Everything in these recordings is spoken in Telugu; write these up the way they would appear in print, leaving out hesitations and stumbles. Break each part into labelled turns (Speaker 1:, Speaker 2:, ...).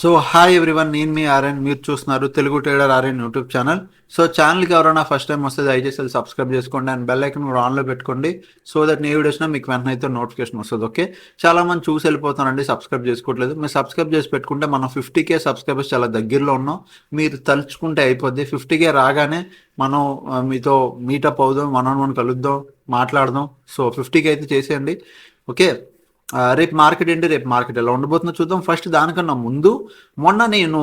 Speaker 1: సో హాయ్ ఎవ్రీవన్, నేను మీ ఆర్ఎన్. మీరు చూస్తున్నారు Telugu trader RN YouTube channel. So ఛానల్కి ఎవరైనా ఫస్ట్ టైం వస్తే దయచేసి సబ్స్క్రైబ్ చేసుకోండి అండ్ బెల్ ఐకన్ కూడా ఆన్లో పెట్టుకోండి. సో దట్ ఏ వీడియోస్నా మీకు వెంటనే అయితే నోటిఫికేషన్ వస్తుంది. ఓకే, చాలా మంది చూసి వెళ్ళిపోతానండి, సబ్స్క్రైబ్ చేసుకోవట్లేదు. మీరు సబ్స్క్రైబ్ చేసి పెట్టుకుంటే మనం 50K సబ్స్క్రైబర్స్ చాలా దగ్గరలో ఉన్నాం. మీరు తలుచుకుంటే అయిపోద్ది. 50K రాగానే మనం మీతో మీటప్ అవుదాం, మనం కలుద్దాం, మాట్లాడదాం. సో 50K అయితే చేసేయండి. ఓకే, రేపు మార్కెట్ ఏంటి, రేపు మార్కెట్ ఎలా ఉండబోతుందో చూద్దాం. ఫస్ట్ దానికన్నా ముందు మొన్న నేను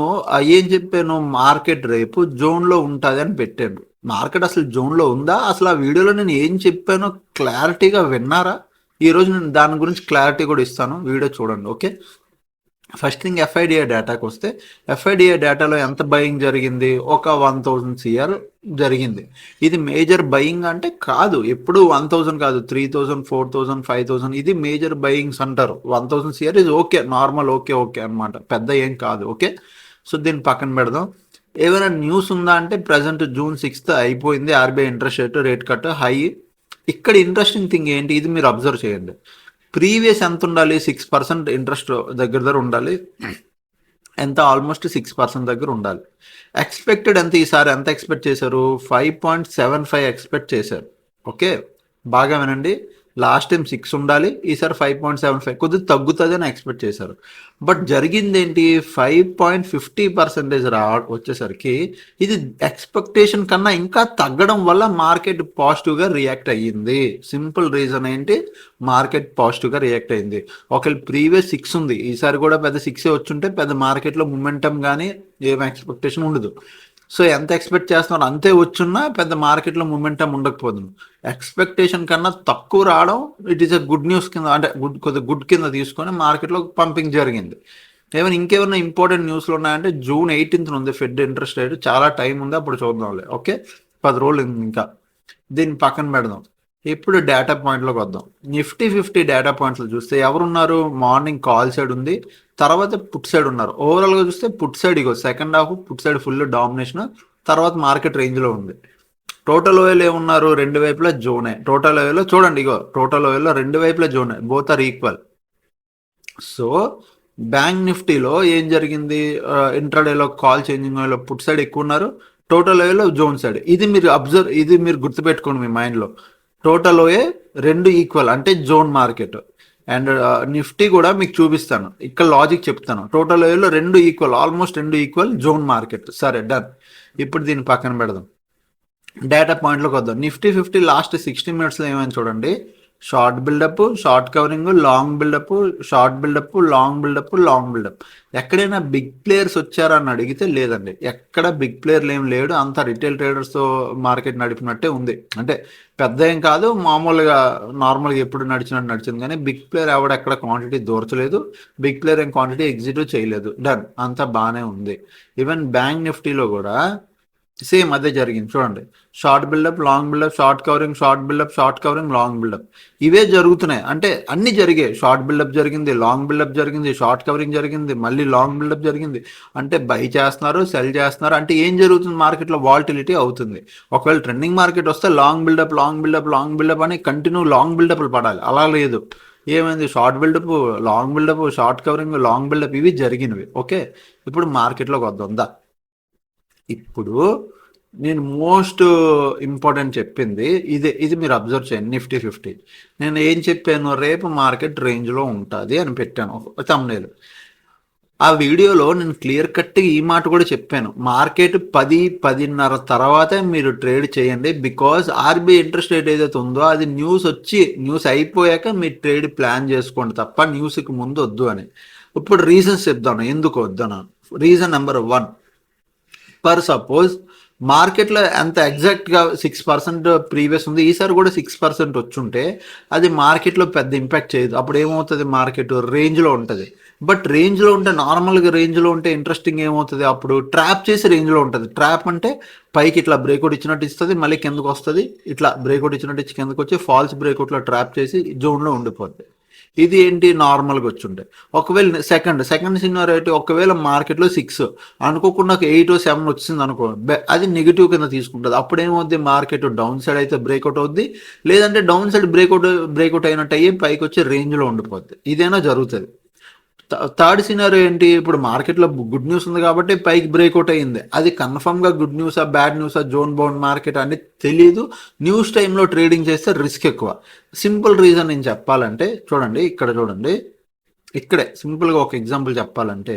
Speaker 1: ఏం చెప్పాను, మార్కెట్ రేపు జోన్లో ఉంటుంది అని పెట్టాను. మార్కెట్ అసలు జోన్లో ఉందా? అసలు ఆ వీడియోలో నేను ఏం చెప్పానో క్లారిటీగా విన్నారా? ఈరోజు నేను దాని గురించి క్లారిటీ కూడా ఇస్తాను, వీడియో చూడండి. ఓకే, ఫస్ట్ థింగ్ ఎఫ్ఐడిఐ డేటాకి వస్తే, ఎఫ్ఐడిఐ డేటాలో ఎంత బయింగ్ జరిగింది? ఒక 1000 CR జరిగింది. ఇది మేజర్ బయింగ్ అంటే కాదు, ఎప్పుడు 1000 కాదు, 3000, 4000, 5000 ఇది మేజర్ బయింగ్స్ అంటారు. 1000 CR is okay, normal, okay okay అనమాట, పెద్ద ఏం కాదు. ఓకే, సో దీన్ని పక్కన పెడదాం. ఏమైనా న్యూస్ ఉందా అంటే, ప్రజెంట్ June 6th అయిపోయింది, RBI interest rate cut high. ఇక్కడ ఇంట్రెస్టింగ్ థింగ్ ఏంటి, ఇది మీరు అబ్జర్వ్ చేయండి. ప్రీవియస్ ఎంత ఉండాలి? 6% ఇంట్రెస్ట్ దగ్గర ఉండాలి. ఎంత? ఆల్మోస్ట్ 6% దగ్గర ఉండాలి. ఎక్స్పెక్టెడ్ ఎంత? ఈసారి ఎంత ఎక్స్పెక్ట్ చేశారు? 5.75 ఎక్స్పెక్ట్ చేశారు. ఓకే, బాగా వినండి. లాస్ట్ టైం 6 ఉండాలి, ఈసారి 5.75, కొద్దిగా తగ్గుతుంది అని ఎక్స్పెక్ట్ చేశారు. బట్ జరిగింది ఏంటి? 5.50% వచ్చేసరికి ఇది ఎక్స్పెక్టేషన్ కన్నా ఇంకా తగ్గడం వల్ల మార్కెట్ పాజిటివ్గా రియాక్ట్ అయ్యింది. సింపుల్ రీజన్ ఏంటి? మార్కెట్ పాజిటివ్గా రియాక్ట్ అయ్యింది. ఒకవేళ ప్రీవియస్ 6 ఉంది, ఈసారి కూడా పెద్ద 6 వచ్చుంటే పెద్ద మార్కెట్లో మూమెంటం కానీ ఏం ఎక్స్పెక్టేషన్ ఉండదు. సో ఎంత ఎక్స్పెక్ట్ చేస్తున్నారు అంతే వచ్చున్నా పెద్ద మార్కెట్లో మూమెంటం ఉండకపోతుంది. ఎక్స్పెక్టేషన్ కన్నా తక్కువ రావడం it is a good news కింద, అంటే కొద్దిగా గుడ్ కింద తీసుకొని మార్కెట్లో పంపింగ్ జరిగింది. ఏమైనా ఇంకేమైనా ఇంపార్టెంట్ న్యూస్లు ఉన్నాయంటే, June 18th ఉంది ఫెడ్ ఇంట్రెస్ట్ రేట్, చాలా టైం ఉంది, అప్పుడు చూద్దాంలే. ఓకే, 10 రోజులు ఇంకా, దీన్ని పక్కన పెడదాం. ఇప్పుడు డేటా పాయింట్లోకి వద్దాం. నిఫ్టీ 50 డేటా పాయింట్లు చూస్తే ఎవరున్నారు? మార్నింగ్ కాల్ సైడ్ ఉంది, తర్వాత పుట్ సైడ్ ఉన్నారు. ఓవరాల్గా చూస్తే పుట్ సైడ్, ఇగో second half put side full domination, తర్వాత మార్కెట్ రేంజ్లో ఉంది. టోటల్ ఓఎల్ ఏమున్నారు? రెండు వైపులా జోనే. టోటల్ ఓఎల్లో చూడండి, ఇగో టోటల్ ఓఎల్లో రెండు వైపులా జోనే, both are equal. So bank నిఫ్టీలో ఏం జరిగింది? ఇంట్రాడేలో కాల్ చేంజింగ్ ఓఎల్లో పుట్ సైడ్ ఎక్కువ ఉన్నారు, టోటల్ ఓఎల్లో జోన్ సైడ్. ఇది మీరు అబ్జర్వ్, ఇది మీరు గుర్తుపెట్టుకోండి మీ మైండ్లో. టోటల్ ఓఏ రెండు ఈక్వల్ అంటే జోన్ మార్కెట్. అండ్ నిఫ్టీ కూడా మీకు చూపిస్తాను, ఇక్కడ లాజిక్ చెప్తాను. టోటల్ ఓఏలో రెండు ఈక్వల్, ఆల్మోస్ట్ రెండు ఈక్వల్ జోన్ మార్కెట్. సరే, డన్. ఇప్పుడు దీన్ని పక్కన పెడదాం, డేటా పాయింట్లోకి వద్దాం. నిఫ్టీ 50 లాస్ట్ 60 minutesలో ఏమైనా చూడండి. Short buildup, short covering, long buildup, short buildup, long buildup, long buildup. ఎక్కడైనా బిగ్ ప్లేయర్స్ వచ్చారా అని అడిగితే లేదండి, ఎక్కడ బిగ్ ప్లేయర్లు ఏం లేడు. అంతా రిటైల్ ట్రేడర్స్తో మార్కెట్ నడిపినట్టే ఉంది. అంటే పెద్ద ఏం కాదు, మామూలుగా నార్మల్గా ఎప్పుడు నడిచినట్టు నడిచింది. కానీ బిగ్ ప్లేయర్ ఎవడ ఎక్కడ క్వాంటిటీ దూరచలేదు, బిగ్ ప్లేయర్ ఏం క్వాంటిటీ ఎగ్జిక్యూట్ చేయలేదు. డన్, అంతా బాగానే ఉంది. ఈవెన్ బ్యాంక్ నిఫ్టీలో కూడా సేమ్ అదే జరిగింది. చూడండి, short buildup, long buildup, short covering, short buildup, short covering, long buildup, ఇవే జరుగుతున్నాయి. అంటే అన్ని జరిగాయి. షార్ట్ బిల్డప్ జరిగింది, లాంగ్ బిల్డప్ జరిగింది, షార్ట్ కవరింగ్ జరిగింది, మళ్ళీ లాంగ్ బిల్డప్ జరిగింది. అంటే బై చేస్తున్నారు, సెల్ చేస్తున్నారు. అంటే ఏం జరుగుతుంది? మార్కెట్లో వాల్టిలిటీ అవుతుంది. ఒకవేళ ట్రెండింగ్ మార్కెట్ వస్తే long buildup, long buildup, long buildup అని కంటిన్యూ లాంగ్ బిల్డప్లు పడాలి. అలా లేదు. ఏమైంది? Short buildup, long buildup, short covering, long buildup, ఇవి జరిగినవి. ఓకే, ఇప్పుడు మార్కెట్లోకి వద్దా. ఇప్పుడు నేను మోస్ట్ ఇంపార్టెంట్ చెప్పింది ఇది మీరు అబ్జర్వ్ చేయండి. నిఫ్టీ 50 నేను ఏం చెప్పాను? రేపు మార్కెట్ రేంజ్లో ఉంటుంది అని పెట్టాను థంబ్నెయిల్. ఆ వీడియోలో నేను క్లియర్ కట్గా ఈ మాట కూడా చెప్పాను. మార్కెట్ 10-10:30 తర్వాతే మీరు ట్రేడ్ చేయండి. బికాజ్ ఆర్బీఐ ఇంట్రెస్ట్ రేట్ ఏదైతే ఉందో అది న్యూస్ అయిపోయాక మీరు ట్రేడ్ ప్లాన్ చేసుకోండి తప్ప న్యూస్కి ముందు వద్దు అని. ఇప్పుడు రీజన్స్ చెప్తాను ఎందుకు వద్దను. రీజన్ నెంబర్ 1, పర్ సపోజ్ మార్కెట్లో ఎంత ఎగ్జాక్ట్గా 6% ప్రీవియస్ ఉంది, ఈసారి కూడా 6% వచ్చుంటే అది మార్కెట్లో పెద్ద ఇంపాక్ట్ చేయదు. అప్పుడు ఏమవుతుంది? మార్కెట్ రేంజ్లో ఉంటుంది. బట్ రేంజ్లో ఉంటే, నార్మల్గా రేంజ్లో ఉంటే ఇంట్రెస్టింగ్ ఏమవుతుంది? అప్పుడు ట్రాప్ చేసి రేంజ్లో ఉంటుంది. ట్రాప్ అంటే పైకి ఇట్లా బ్రేక్అవుట్ ఇచ్చినట్టు ఇస్తుంది, మళ్ళీ కిందకు వస్తుంది, ఇట్లా బ్రేక్అవుట్ ఇచ్చినట్టు ఇచ్చి కిందకు వచ్చి ఫాల్స్ బ్రేక్అవుట్లో ట్రాప్ చేసి జోన్లో ఉండిపోద్ది. ఇది ఏంటి? నార్మల్గా వచ్చుంటాయి. ఒకవేళ సెకండ్ సినారియో, ఒకవేళ మార్కెట్లో 6 అనుకోకుండా 8 or 7 వచ్చింది అనుకో, అది నెగిటివ్ కింద తీసుకుంటుంది. అప్పుడు ఏమవుద్ది? మార్కెట్ డౌన్ సైడ్ అయితే బ్రేక్అవుట్ అవుద్ది, లేదంటే డౌన్ సైడ్ బ్రేక్అవుట్ అయినట్టు అయ్యి పైకి వచ్చి రేంజ్లో ఉండిపోద్ది. ఇదేనా జరుగుతుంది. థర్డ్ సినారియో ఏంటి, ఇప్పుడు మార్కెట్లో గుడ్ న్యూస్ ఉంది కాబట్టి పైకి బ్రేక్అవుట్ అయ్యింది. అది కన్ఫర్మ్గా గుడ్ న్యూసా బ్యాడ్ న్యూసా జోన్ బౌండ్ మార్కెట్ అని తెలియదు. న్యూస్ టైంలో ట్రేడింగ్ చేస్తే రిస్క్ ఎక్కువ. సింపుల్ రీజన్ నేను చెప్పాలంటే చూడండి, ఇక్కడ చూడండి, ఇక్కడే సింపుల్గా ఒక ఎగ్జాంపుల్ చెప్పాలంటే,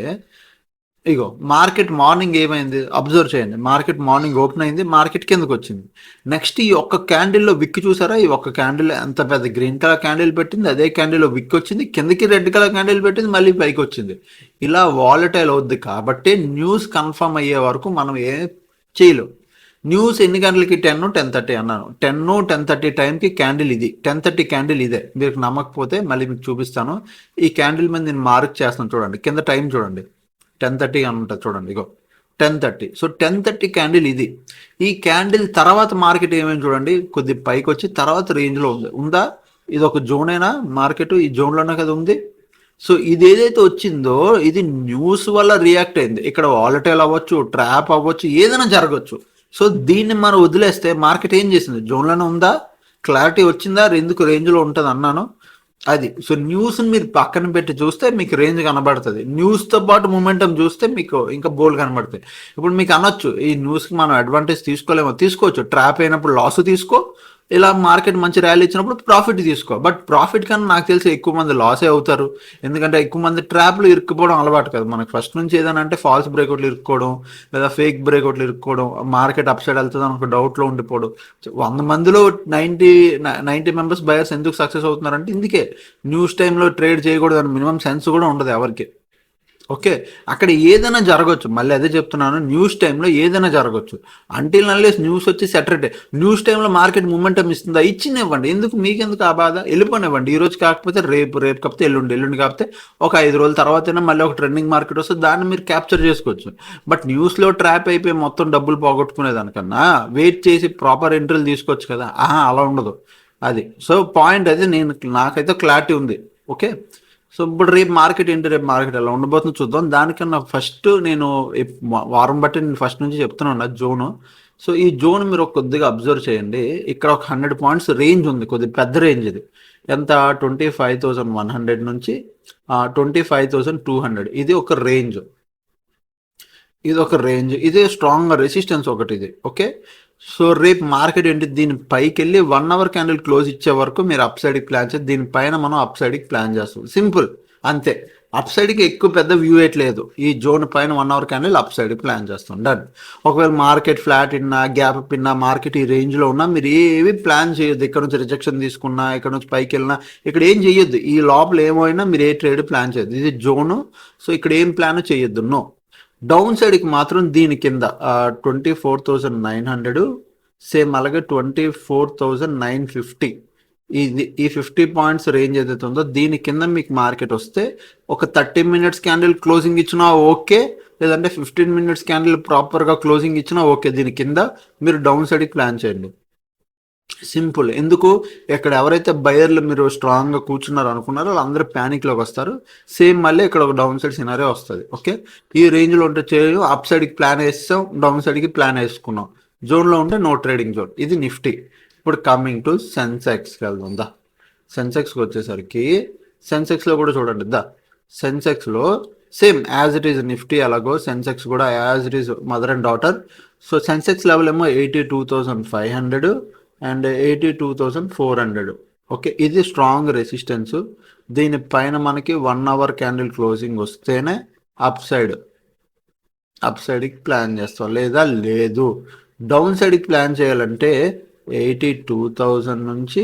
Speaker 1: ఇగో మార్కెట్ మార్నింగ్ ఏమైంది అబ్జర్వ్ చేయండి. మార్కెట్ మార్నింగ్ ఓపెన్ అయింది, మార్కెట్ కిందకు వచ్చింది. నెక్స్ట్ ఈ ఒక్క క్యాండిల్లో విక్ చూసారా, ఈ ఒక్క క్యాండిల్ ఎంత పెద్ద గ్రీన్ కలర్ క్యాండిల్ పెట్టింది, అదే క్యాండిల్లో విక్ వచ్చింది, కిందకి రెడ్ కలర్ క్యాండిల్ పెట్టింది, మళ్ళీ పైకి వచ్చింది. ఇలా వాలటైల్ అవుద్ది. కాబట్టి న్యూస్ కన్ఫర్మ్ అయ్యే వరకు మనం ఏం చేయలేం. న్యూస్ ఎన్ని గంటలకి, 10-10:30 అన్నాను. 10-10:30 టైంకి క్యాండిల్ ఇది, 10:30 క్యాండిల్ ఇదే. మీరు నమ్మకపోతే మళ్ళీ మీకు చూపిస్తాను. ఈ క్యాండిల్ మీద నేను మార్క్ చేస్తాను చూడండి, కింద టైం చూడండి, 10:30 అని ఉంటుంది చూడండి, ఇగో 10:30. సో 10:30 క్యాండిల్ ఇది. ఈ క్యాండిల్ తర్వాత మార్కెట్ ఏమైంది చూడండి, కొద్ది పైకి వచ్చి తర్వాత రేంజ్లో ఉందా, ఇది ఒక జోనేనా మార్కెట్, ఈ జోన్లోనే కదా ఉంది. సో ఇది ఏదైతే వచ్చిందో ఇది న్యూస్ వల్ల రియాక్ట్ అయింది. ఇక్కడ వాలటైల్ అవ్వచ్చు, ట్రాప్ అవ్వచ్చు, ఏదైనా జరగవచ్చు. సో దీన్ని మనం వదిలేస్తే మార్కెట్ ఏం చేసింది, జోన్లోనే ఉందా, క్లారిటీ వచ్చిందా, ఎందుకు రేంజ్లో ఉంటుంది అన్నాను అది. సో న్యూస్ని మీరు పక్కన పెట్టి చూస్తే మీకు రేంజ్ కనబడుతుంది. న్యూస్తో పాటు మూమెంటం చూస్తే మీకు ఇంకా బోల్ కనబడుతుంది. ఇప్పుడు మీకు అనొచ్చు, ఈ న్యూస్కి మనం అడ్వాంటేజ్ తీసుకోలేమో, తీసుకోవచ్చు. ట్రాప్ అయినప్పుడు లాస్ తీసుకో, ఇలా మార్కెట్ మంచి ర్యాలీ ఇచ్చినప్పుడు ప్రాఫిట్ తీసుకో. బట్ ప్రాఫిట్ కన్నా నాకు తెలిసి ఎక్కువ మంది లాసే అవుతారు. ఎందుకంటే ఎక్కువ మంది ట్రాప్లు ఇరుక్కుపోవడం అలవాటు కదా మనకు. ఫస్ట్ నుంచి ఏదైనా అంటే ఫాల్స్ బ్రేక్అవుట్లు ఇరుక్కోవడం, లేదా ఫేక్ బ్రేక్అవుట్లు ఇరుక్కోవడం, మార్కెట్ అప్ సైడ్ వెళ్తుంది అనుకో డౌట్లో ఉండిపోవడం. 100 మందిలో 90 మెంబర్స్ బయర్స్ ఎందుకు సక్సెస్ అవుతున్నారంటే ఇందుకే. న్యూస్ టైంలో ట్రేడ్ చేయకూడదు అని మినిమం సెన్స్ కూడా ఉండదు ఎవరికి. ఓకే, అక్కడ ఏదైనా జరగవచ్చు. మళ్ళీ అదే చెప్తున్నాను, న్యూస్ టైంలో ఏదైనా జరగవచ్చు. అంటిల్ నల్లేస్ న్యూస్ వచ్చి సెటరేట్. న్యూస్ టైంలో మార్కెట్ మూమెంటం ఇస్తుందా, ఇచ్చినివ్వండి. ఎందుకు మీకెందుకు ఆ బాధ, వెళ్ళిపోనివ్వండి. ఈ రోజు కాకపోతే రేపు, రేపు కాకపోతే ఎల్లుండి, ఎల్లుండి కాకపోతే ఒక 5 రోజుల తర్వాతైనా మళ్ళీ ఒక ట్రెండింగ్ మార్కెట్ వస్తే దాన్ని మీరు క్యాప్చర్ చేసుకోవచ్చు. బట్ న్యూస్లో ట్రాప్ అయిపోయి మొత్తం డబ్బులు పోగొట్టుకునే దానికన్నా వెయిట్ చేసి ప్రాపర్ ఎంట్రీలు తీసుకోవచ్చు కదా. అలా ఉండదు అది. సో పాయింట్ అది, నాకైతే క్లారిటీ ఉంది. ఓకే, సో ఇప్పుడు రేపు మార్కెట్ ఏంటి, రేపు మార్కెట్ ఎలా ఉండబోతుందో చూద్దాం. దానికన్నా ఫస్ట్ నేను వారం బట్టి నేను ఫస్ట్ నుంచి చెప్తున్నాను జోను. సో ఈ జోన్ మీరు కొద్దిగా అబ్జర్వ్ చేయండి. ఇక్కడ ఒక 100 పాయింట్స్ రేంజ్ ఉంది, కొద్దిగా పెద్ద రేంజ్ ఇది. ఎంత, 25,100 నుంచి 25,200. ఇది ఒక రేంజ్, ఇది స్ట్రాంగ్ రెసిస్టెన్స్ ఒకటి ఇది. ఓకే, సో రేపు మార్కెట్ ఏంటి, దీని పైకి వెళ్ళి 1 అవర్ క్యాండిల్ క్లోజ్ ఇచ్చే వరకు మీరు అప్ సైడ్కి ప్లాన్ చేసి దీనిపైన మనం అప్ సైడ్కి ప్లాన్ చేస్తాం. సింపుల్ అంతే. అప్ సైడ్కి ఎక్కువ పెద్ద వ్యూ లేదు. ఈ జోన్ పైన 1 అవర్ క్యాండిల్ అప్ సైడ్కి ప్లాన్ చేస్తాం, డన్. ఒకవేళ మార్కెట్ ఫ్లాట్ ఇన్నా, గ్యాప్ పిన్నా, మార్కెట్ ఈ రేంజ్లో ఉన్నా మీరు ఏవి ప్లాన్ చేయొద్దు. ఇక్కడ నుంచి రిజెక్షన్ తీసుకున్నా, ఇక్కడ నుంచి పైకి వెళ్ళినా, ఇక్కడ ఏం చేయొద్దు. ఈ లోపల ఏమైనా మీరు ఏ ట్రేడ్ ప్లాన్ చేయొద్దు. ఇది జోను, సో ఇక్కడ ఏం ప్లాన్ చేయొద్దు. నో. డౌన్ సైడ్కి మాత్రం దీని కింద 24,900, సేమ్ అలాగే 24,950. ఈ 50 పాయింట్స్ రేంజ్ ఏదైతే ఉందో దీని కింద మీకు మార్కెట్ వస్తే ఒక 30 మినిట్స్ క్యాండిల్ క్లోజింగ్ ఇచ్చినా ఓకే, లేదంటే 15 మినిట్స్ క్యాండిల్ ప్రాపర్గా క్లోజింగ్ ఇచ్చినా ఓకే. దీని కింద మీరు డౌన్ సైడ్కి ప్లాన్ చేయండి. సింపుల్. ఎందుకు, ఇక్కడ ఎవరైతే బయర్లు మీరు స్ట్రాంగ్గా కూర్చున్నారు అనుకున్నారో వాళ్ళందరూ ప్యానిక్లోకి వస్తారు. సేమ్ మళ్ళీ ఇక్కడ ఒక డౌన్ సైడ్ సినారియో వస్తుంది. ఓకే, ఈ రేంజ్లో ఉంటే చేయడం, అప్ సైడ్కి ప్లాన్ వేస్తాం, డౌన్ సైడ్కి ప్లాన్ వేసుకున్నాం. జోన్లో ఉంటే నో ట్రేడింగ్ జోన్. ఇది నిఫ్టీ. ఇప్పుడు కమింగ్ టు సెన్సెక్స్కి వెళ్దాం. సెన్సెక్స్కి వచ్చేసరికి సెన్సెక్స్లో కూడా చూడండి. సెన్సెక్స్లో same as it is Nifty అలాగో సెన్సెక్స్ కూడా as it is mother and daughter. So Sensex level ఏమో 82,500 అండ్ 82,400. ఓకే, ఇది స్ట్రాంగ్ రెసిస్టెన్స్. దీనిపైన మనకి 1 అవర్ క్యాండిల్ క్లోజింగ్ వస్తేనే అప్ సైడ్కి ప్లాన్ చేస్తాం, లేదా లేదు. డౌన్ సైడ్కి ప్లాన్ చేయాలంటే 82,000 నుంచి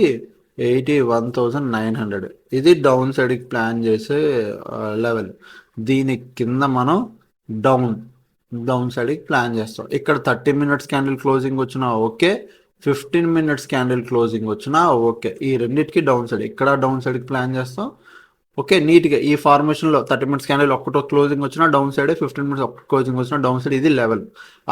Speaker 1: 81,900. ఇది డౌన్ సైడ్కి ప్లాన్ చేసే లెవెల్. దీని కింద మనం డౌన్ సైడ్కి ప్లాన్ చేస్తాం. ఇక్కడ 30 మినిట్స్ క్యాండిల్ క్లోజింగ్ వచ్చినా ఓకే, 15 మినిట్స్ క్యాండిల్ క్లోజింగ్ వచ్చినా ఓకే. ఈ రెండింటికి డౌన్ సైడ్, ఇక్కడ డౌన్ సైడ్కి ప్లాన్ చేస్తాం. ఓకే, నీట్గా ఈ ఫార్మేషన్లో 30 మినిట్స్ క్యాండిల్ ఒక్కటో క్లోజింగ్ వచ్చినా డౌన్ సైడ్, 15 మినిట్స్ ఒక్క క్లోజింగ్ వచ్చినా డౌన్ సైడ్. ఇది లెవెల్.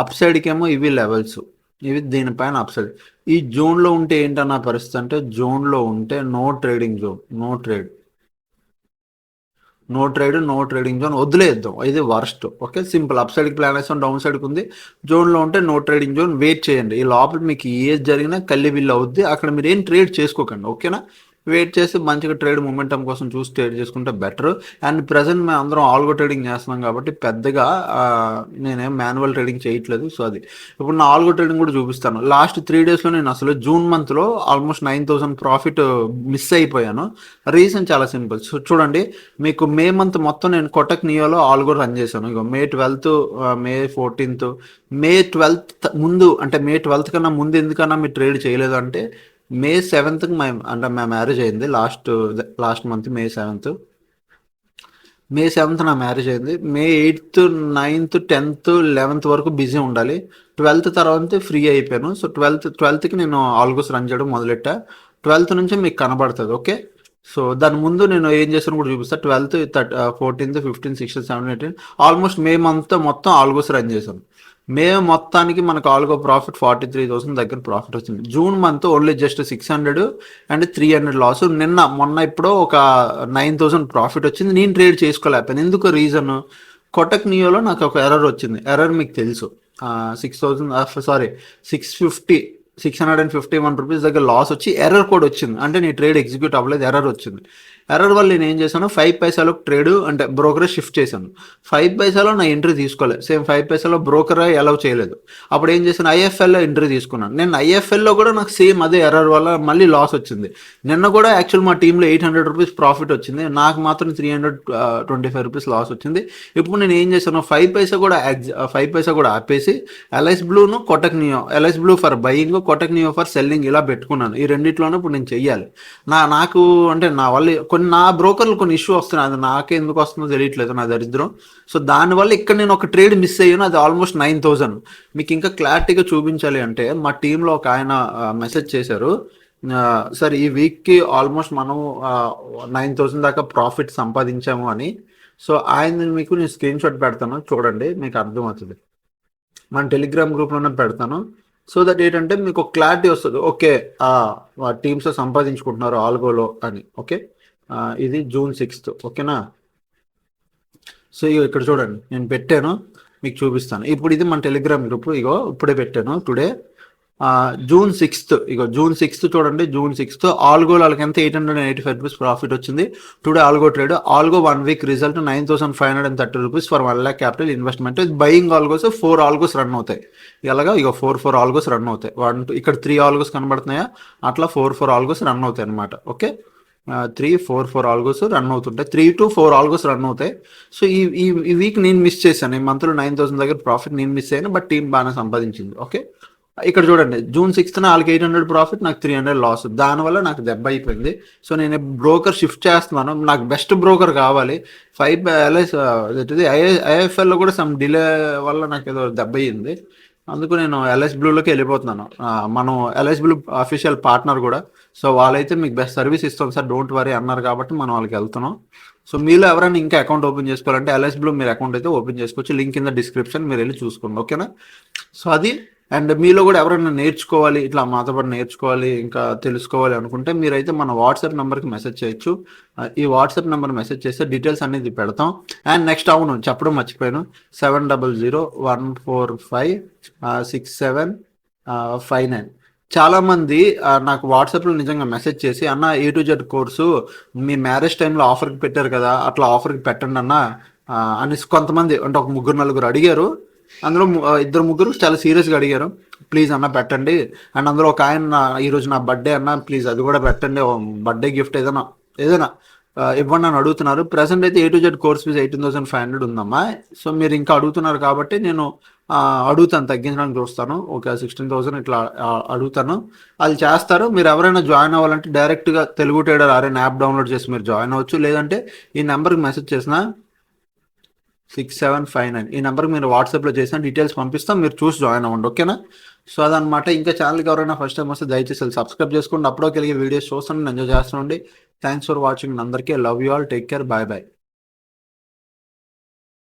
Speaker 1: అప్ సైడ్కి ఏమో ఇవి లెవెల్స్, ఇవి దీనిపైన అప్ సైడ్. ఈ జోన్లో ఉంటే ఏంటన్న పరిస్థితి అంటే, జోన్లో ఉంటే no trading zone, no trading zone వదిలేద్దాం. ఇది వర్స్ట్. Okay, simple. అప్ సైడ్కి ప్లాన్ వేస్తాం, డౌన్ సైడ్కి ఉంది. జోన్లో ఉంటే నో ట్రేడింగ్ జోన్. వెయిట్ చేయండి. ఈ లోపల మీకు ఏది జరిగినా కల్లి బిల్లు అవుద్ది. అక్కడ మీరు ఏం ట్రేడ్ చేసుకోకండి. ఓకేనా, వెయిట్ చేసి మంచిగా ట్రేడ్ మొమెంటం కోసం చూసి ట్రేడ్ చేసుకుంటే బెటర్. అండ్ ప్రజెంట్ మేము అందరం ఆల్గో ట్రేడింగ్ చేస్తున్నాం కాబట్టి పెద్దగా నేనేం మాన్యువల్ ట్రేడింగ్ చేయట్లేదు. సో అది ఇప్పుడు నా ఆల్గో ట్రేడింగ్ కూడా చూపిస్తాను. లాస్ట్ 3 డేస్లో నేను అసలు జూన్ మంత్లో ఆల్మోస్ట్ 9,000 ప్రాఫిట్ మిస్ అయిపోయాను. రీజన్ చాలా సింపుల్. సో చూడండి, మీకు మే మంత్ మొత్తం నేను కొటక్ నియోలో ఆల్గో రన్ చేశాను. ఇగో మే 12th, మే 14th, మే 12th ముందు, అంటే మే 12th కన్నా ముందు ఎందుకన్నా మీరు ట్రేడ్ చేయలేదు అంటే మే 7th అంటే మా మ్యారేజ్ అయింది లాస్ట్ మంత్ మే 7th నా మ్యారేజ్ అయింది. మే 8th, 9th, 10th, 11th వరకు బిజీ ఉండాలి. 12th తర్వాత ఫ్రీ అయిపోయాను. సో 12th నేను ఆల్గోస్ రన్ చేయడం మొదలెట్టా. 12th నుంచి మీకు కనబడుతుంది. ఓకే, సో దాని ముందు నేను ఏం చేస్తాను కూడా చూపిస్తాను. 12th, 14th, 15th, 16th, 17th, 18th almost May month మొత్తం ఆల్గోస్ రన్ చేశాను. మే మొత్తానికి మనకు ఆల్గో ప్రాఫిట్ 43,000 దగ్గర ప్రాఫిట్ వచ్చింది. June month only just 600 and 300 loss. మొన్న ఇప్పుడు ఒక 9,000 ప్రాఫిట్ వచ్చింది. నేను ట్రేడ్ చేసుకోలేకపోయాను. ఎందుకు రీజన్, కొటక్ నియోలో నాకు ఒక ఎర్రర్ వచ్చింది. ఎర్రర్ మీకు తెలుసు, 651 రూపీస్ దగ్గర లాస్ వచ్చి ఎర్రర్ కోడ్ వచ్చింది. అంటే నీ ట్రేడ్ ఎగ్జిక్యూట్ అవ్వలేదు, ఎర్రర్ వచ్చింది. ఎర్రర్ వల్ల నేను ఏం చేశాను, 5 పైసాలో ట్రేడ్ అంటే బ్రోకర్ షిఫ్ట్ చేశాను. 5 పైసాలో నా ఎంట్రీ తీసుకోలేదు. సేమ్ 5 పైసాలో బ్రోకర్ అలౌ చేయలేదు. అప్పుడు ఏం చేశాను, ఐఎఫ్ఎల్లో ఎంట్రీ తీసుకున్నాను. నేను ఐఎఫ్ఎల్లో కూడా నాకు సేమ్ అదే ఎర్రర్ వల్ల మళ్ళీ లాస్ వచ్చింది. నిన్న కూడా యాక్చువల్ మా టీంలో 800 రూపీస్ ప్రాఫిట్ వచ్చింది, నాకు మాత్రం 325 రూపీస్ లాస్ వచ్చింది. ఇప్పుడు నేను ఏం చేశాను, 5 పైసా కూడా ఆపేసి ఎల్ఐస్ బ్లూను Kotak neo, LIC blue for buying, Kotak neo for selling ఇలా పెట్టుకున్నాను. ఈ రెండిట్లోనే ఇప్పుడు నేను చెయ్యాలి. నాకు అంటే నా వల్ల నా బ్రోకర్లు కొన్ని ఇష్యూ వస్తున్నాయి. అది నాకే ఎందుకు వస్తుందో తెలియట్లేదు, నా దరిద్రం. సో దానివల్ల ఇక్కడ నేను ఒక ట్రేడ్ మిస్ అయ్యాను. అది ఆల్మోస్ట్ 9,000. మీకు ఇంకా క్లారిటీగా చూపించాలి అంటే మా టీంలో ఒక ఆయన మెసేజ్ చేశారు, సార్ ఈ వీక్కి ఆల్మోస్ట్ మనం 9,000 దాకా ప్రాఫిట్ సంపాదించాము అని. సో ఆయన మీకు నేను స్క్రీన్ షాట్ పెడతాను, చూడండి, మీకు అర్థమవుతుంది. మన టెలిగ్రామ్ గ్రూప్లోనే పెడతాను. సో దట్ ఏంటంటే మీకు ఒక క్లారిటీ వస్తుంది. ఓకే, టీమ్స్ సంపాదించుకుంటున్నారు ఆల్గోలో అని. ఓకే, ఇది June 6th. ఓకేనా. సో ఇక్కడ చూడండి, నేను పెట్టాను, మీకు చూపిస్తాను. ఇప్పుడు ఇది మన టెలిగ్రామ్ గ్రూప్. ఇగో ఇప్పుడే పెట్టాను, టుడే June 6th. ఇగో June 6th చూడండి. June 6th ఆల్గో వాళ్ళకి ఎంత 885 రూపీస్ ప్రాఫిట్ వచ్చింది. Today algo trade, algo 1 week result 9,530 rupees for 1 lakh capital investment. Buying algos 4 algos run అవుతాయి. ఇలాగా ఇక 4 ఆల్గోస్ రన్ అవుతాయి. ఇక్కడ 3 ఆల్గోస్ కనబడుతున్నాయా, అట్లా 4 ఆల్గోస్ రన్ అవుతాయి అనమాట. ఓకే, 3-4 ఆల్గోస్ రన్ అవుతుంటాయి. 3 to 4 ఆల్గోస్ రన్ అవుతాయి. సో ఈ వీక్ నేను మిస్ చేశాను. ఈ మంత్లో 9,000 దగ్గర ప్రాఫిట్ నేను మిస్ అయ్యాను, బట్ టీం బాగానే సంపాదించింది. ఓకే, ఇక్కడ చూడండి, June 6th వాళ్ళకి 800 ప్రాఫిట్, నాకు 300 లాస్. దానివల్ల నాకు దెబ్బ అయిపోయింది. సో నేను బ్రోకర్ షిఫ్ట్ చేస్తున్నాను. నాకు బెస్ట్ బ్రోకర్ కావాలి. 5 ఐఎఫ్ఎల్లో కూడా సమ్ డిలే వల్ల నాకు ఏదో దెబ్బ అయ్యింది. అందుకు నేను ఎల్ఐస్ బ్లూలోకి వెళ్ళిపోతున్నాను. మనం ఎల్ఐస్ బ్లూ అఫీషియల్ పార్ట్నర్ కూడా. సో వాళ్ళైతే మీకు బెస్ట్ సర్వీస్ ఇస్తాం సార్, డోంట్ వరీ అన్నారు కాబట్టి మనం వాళ్ళకి వెళ్తున్నాం. సో మీలో ఎవరైనా ఇంకా అకౌంట్ ఓపెన్ చేసుకోవాలంటే ఎల్ఐస్ బ్లూ మీరు అకౌంట్ అయితే ఓపెన్ చేసుకోవచ్చు. లింక్ ఇన్ ద డిస్క్రిప్షన్, మీరు వెళ్ళి చూసుకోండి. ఓకేనా. సో అది. అండ్ మీలో కూడా ఎవరైనా నేర్చుకోవాలి, ఇట్లా మాతో పాటు నేర్చుకోవాలి, ఇంకా తెలుసుకోవాలి అనుకుంటే మీరైతే మన వాట్సాప్ నెంబర్కి మెసేజ్ చేయొచ్చు. ఈ వాట్సాప్ నెంబర్ మెసేజ్ చేస్తే డీటెయిల్స్ అనేది పెడతాం. అండ్ నెక్స్ట్, అవును చెప్పడం మర్చిపోయాను, 7001456759. చాలామంది నాకు వాట్సాప్లో నిజంగా మెసేజ్ చేసి, అన్న A to Z course me marriage టైంలో ఆఫర్కి పెట్టారు కదా, అట్లా ఆఫర్కి పెట్టండి అన్న అని కొంతమంది, అంటే ఒక 3-4 అడిగారు. అందులో 2-3 చాలా సీరియస్గా అడిగారు, ప్లీజ్ అన్న పెట్టండి. అండ్ అందులో ఒక ఆయన, ఈరోజు నా బర్త్డే అన్న, ప్లీజ్ అది కూడా పెట్టండి, బర్త్డే గిఫ్ట్ ఏదైనా ఇవ్వండి అని అడుగుతున్నారు. ప్రెసెంట్ అయితే A to Z course fees 18,500 ఉందమ్మా. సో మీరు ఇంకా అడుగుతున్నారు కాబట్టి నేను అడుగుతాను, తగ్గించడానికి చూస్తాను. ఒక 16,000 ఇట్లా అడుగుతాను, అది చేస్తారు. మీరు ఎవరైనా జాయిన్ అవ్వాలంటే డైరెక్ట్గా Telugu trader RN app download చేసి మీరు జాయిన్ అవ్వచ్చు. లేదంటే ఈ నెంబర్కి మెసేజ్ చేసిన 6759, ఈ నెంబర్కి మీరు వాట్సాప్లో చేసిన డీటెయిల్స్ పంపిస్తాం, మీరు చూసి జాయిన్ అవ్వండి. ఓకేనా. సో అదనమాట. ఇంకా ఛానల్కి ఎవరైనా ఫస్ట్ టైం వస్తే దయచేసి సబ్స్క్రైబ్ చేసుకోండి. అప్పుడో కలిగే వీడియోస్ చూస్తాను, ఎంజాయ్ చేస్తానండి. Thanks for watching. అందరికీ love you all, take care, bye bye.